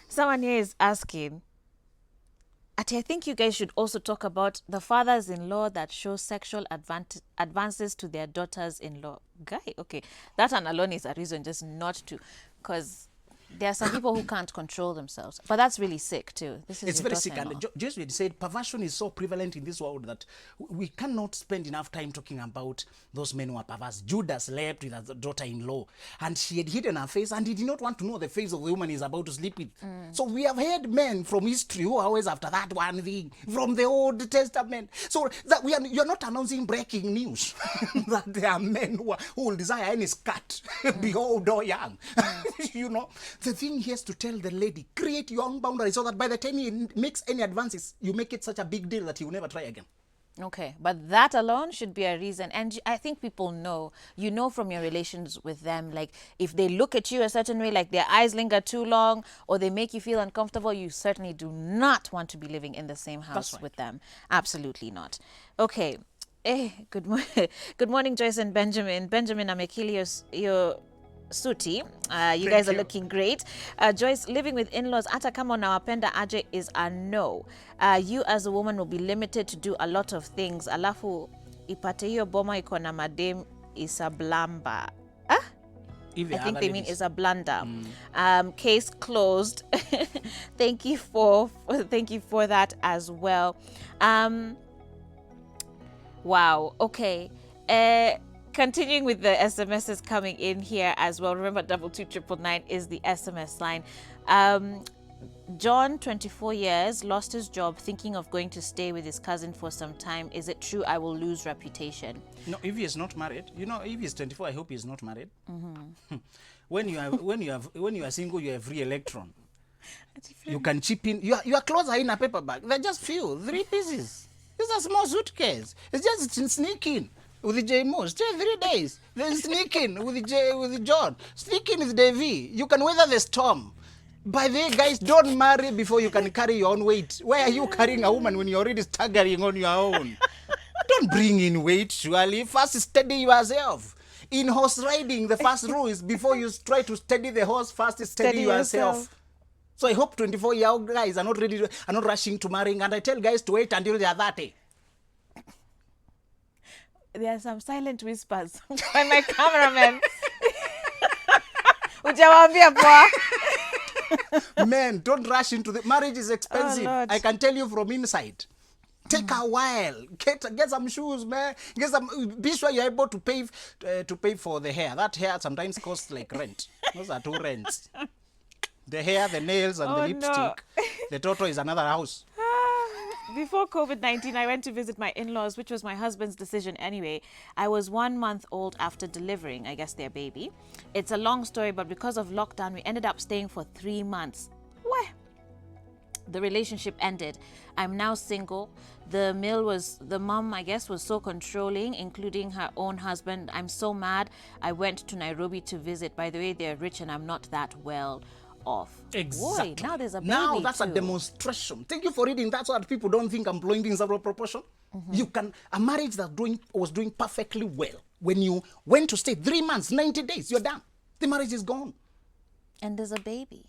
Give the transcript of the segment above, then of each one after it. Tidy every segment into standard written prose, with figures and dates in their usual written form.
Someone here is asking, Ati, I think you guys should also talk about the fathers-in-law that show sexual advances to their daughters-in-law. Guy, okay, that one alone is a reason just not to, because there are some people who can't control themselves. But that's really sick too. This is It's your very sick. daughter-in-law. And Jesuit said perversion is so prevalent in this world that we cannot spend enough time talking about those men who are perverse. Judas slept with his daughter-in-law and she had hidden her face and he did not want to know the face of the woman he's about to sleep with. So we have heard men from history who are always after that one thing from the Old Testament. So that you're not announcing breaking news that there are men who will desire any skirt, be old or young. You know, the thing here is to tell the lady, create your own boundaries so that by the time he makes any advances, you make it such a big deal that he will never try again. Okay, but that alone should be a reason. And I think people know, you know, from your relations with them, like if they look at you a certain way, like their eyes linger too long or they make you feel uncomfortable, you certainly do not want to be living in the same house right. with them. Absolutely not. Okay. Good morning. Good morning, Joyce and Benjamin. Benjamin, I'm your suti. You guys are looking great. Joyce, living with in-laws hata kama unawapenda aje is a no. You as a woman will be limited to do a lot of things. Alafu ipate hiyo boma iko na madem is a blamba. I think they mean is a blunder. Case closed. Thank you for that as well. Wow. Okay. Continuing with the SMSs coming in here as well. Remember, 22999 is the SMS line. John, 24 years, lost his job thinking of going to stay with his cousin for some time. Is it true I will lose reputation? No, if he is not married, if he's 24, I hope he's not married. When you are single, you have free electron. You can chip in. Your clothes are in a paper bag. They're just 3 pieces. It's a small suitcase. It's just sneak in with the J Mo. Stay 3 days. Then sneak in with the John. Sneak in with Davy. You can weather the storm. By the way, guys, don't marry before you can carry your own weight. Why are you carrying a woman when you're already staggering on your own? Don't bring in weight, surely. First, steady yourself. In horse riding, the first rule is before you try to steady the horse, first steady yourself. So I hope 24-year-old guys are not rushing to marrying, and I tell guys to wait until they are 30. There are some silent whispers by my cameraman. Ujawambia poa. Men, don't rush into the marriage is expensive. Oh, I can tell you from inside. Take a while. Get some shoes, man. Be sure you're able to pay for the hair. That hair sometimes costs like rent. Those are 2 rents. The hair, the nails, and the lipstick. No. The total is another house. Before COVID-19, I went to visit my in-laws, which was my husband's decision anyway. I was 1 month old after delivering, I guess, their baby. It's a long story, but because of lockdown, we ended up staying for 3 months. What? The relationship ended. I'm now single. The mom, I guess, was so controlling, including her own husband. I'm so mad. I went to Nairobi to visit. By the way, they're rich and I'm not that well off. Exactly. Boy, now there's a baby. Now that's too. a demonstration. Thank you for reading. That's what people don't think I'm blowing things out of proportion. A marriage that was doing perfectly well. When you went to stay 3 months, 90 days, you're done. The marriage is gone. And there's a baby.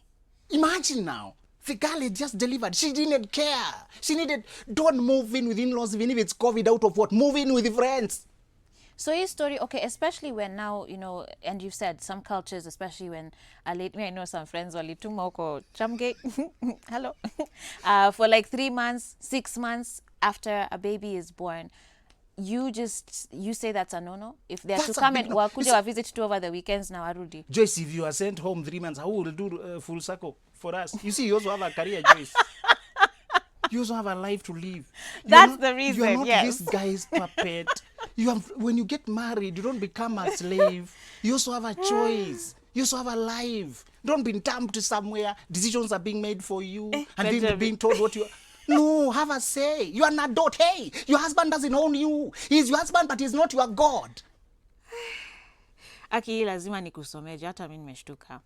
Imagine now. The girl had just delivered. She didn't care. Don't move in with in-laws even if it's COVID out of what. Move in with friends. So his story, okay, especially when now, and you said some cultures, especially when I know some friends walituma uko chamge, hello, for like 3 months, 6 months after a baby is born, you say that's a no-no? If they're to come and wakuja visit to over the weekends now, Arudi. Joyce, if you are sent home 3 months, how will you do full circle for us? You see, you also have a career, Joyce. You also have a life to live. That's the reason, you're not yes. this guy's puppet. When you get married, you don't become a slave. You also have a choice. You also have a life. Don't be dumped somewhere. Decisions are being made for you. And then you're being told what you... No, have a say. You are an adult. Hey, your husband doesn't own you. He's your husband, but he's not your God. Aki, lazima nikusomeje, hata mimi nimeshtuka.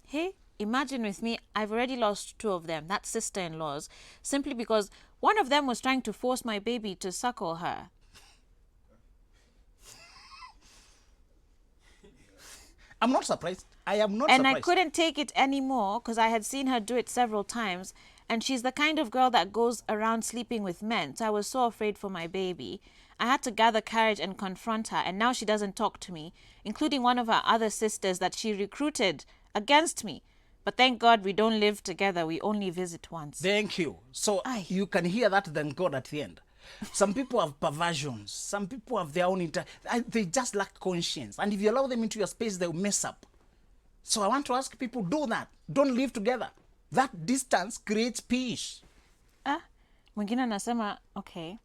Hey, imagine with me, I've already lost 2 of them. That's sister-in-laws. Simply because one of them was trying to force my baby to suckle her. I'm not surprised. I am not And surprised. I couldn't take it anymore because I had seen her do it several times. And she's the kind of girl that goes around sleeping with men. So I was so afraid for my baby. I had to gather courage and confront her. And now she doesn't talk to me, including one of her other sisters that she recruited against me. But thank God we don't live together. We only visit once. Thank you. So Aye. you can hear that than God at the end. Some people have perversions. Some people have their own they just lack conscience. And if you allow them into your space, they'll mess up. So I want to ask people, do that. Don't live together. That distance creates peace. Mwingine anasema, okay.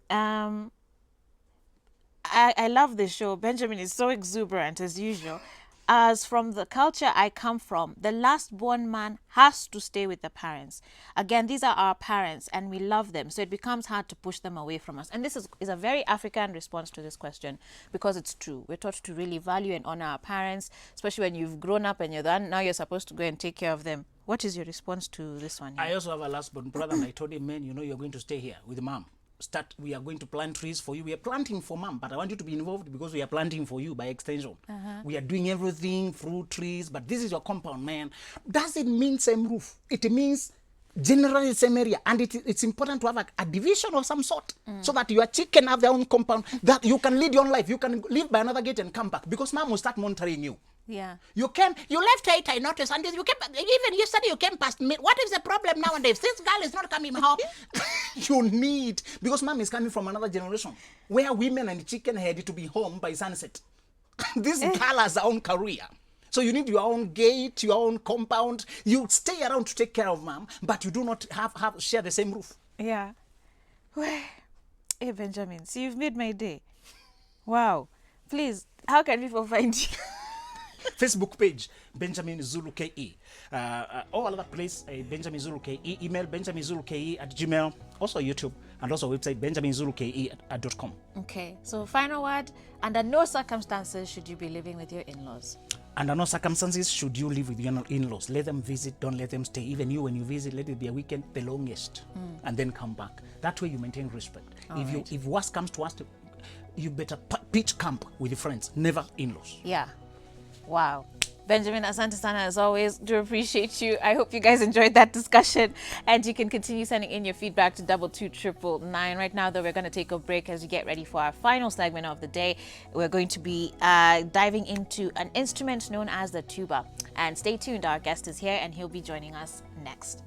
I love this show. Benjamin is so exuberant as usual. As from the culture I come from, the last born man has to stay with the parents. Again, these are our parents and we love them. So it becomes hard to push them away from us. And this is a very African response to this question because it's true. We're taught to really value and honor our parents, especially when you've grown up and you're done. Now you're supposed to go and take care of them. What is your response to this one? I also have a last born brother and I told him, man, you know, you're going to stay here with mom. We are going to plant trees for you. We are planting for mom, but I want you to be involved because we are planting for you by extension. We are doing everything, fruit trees, but this is your compound, man. Does it mean same roof? It means generally same area, and it's important to have a division of some sort so that your chicken have their own compound, that you can lead your own life. You can live by another gate and come back because mom will start monitoring you. Yeah. You left late, I noticed, and you came, even yesterday you came past me. What is the problem nowadays? This girl is not coming home. You need, because mom is coming from another generation where women and chicken had to be home by sunset. This girl has her own career. So you need your own gate, your own compound. You stay around to take care of mom, but you do not share the same roof. Yeah. Hey, Benjamin, see, you've made my day. Wow. Please, how can people find you? Facebook page, Benjamin Zulu KE. All other place, Benjamin Zulu KE. Email benjaminzuluke@gmail. Also YouTube, and also website benjaminzuluke.com. Okay, so final word. Under no circumstances should you be living with your in-laws. Under no circumstances should you live with your in-laws. Let them visit, don't let them stay. Even you, when you visit, let it be a weekend, the longest, and then come back. That way you maintain respect. If worst comes to worst, you better pitch camp with your friends, never in-laws. Yeah. Wow. Benjamin, asante sana as always. Do appreciate you. I hope you guys enjoyed that discussion. And you can continue sending in your feedback to 22999. Right now, though, we're going to take a break as we get ready for our final segment of the day. We're going to be diving into an instrument known as the tuba. And stay tuned. Our guest is here and he'll be joining us next.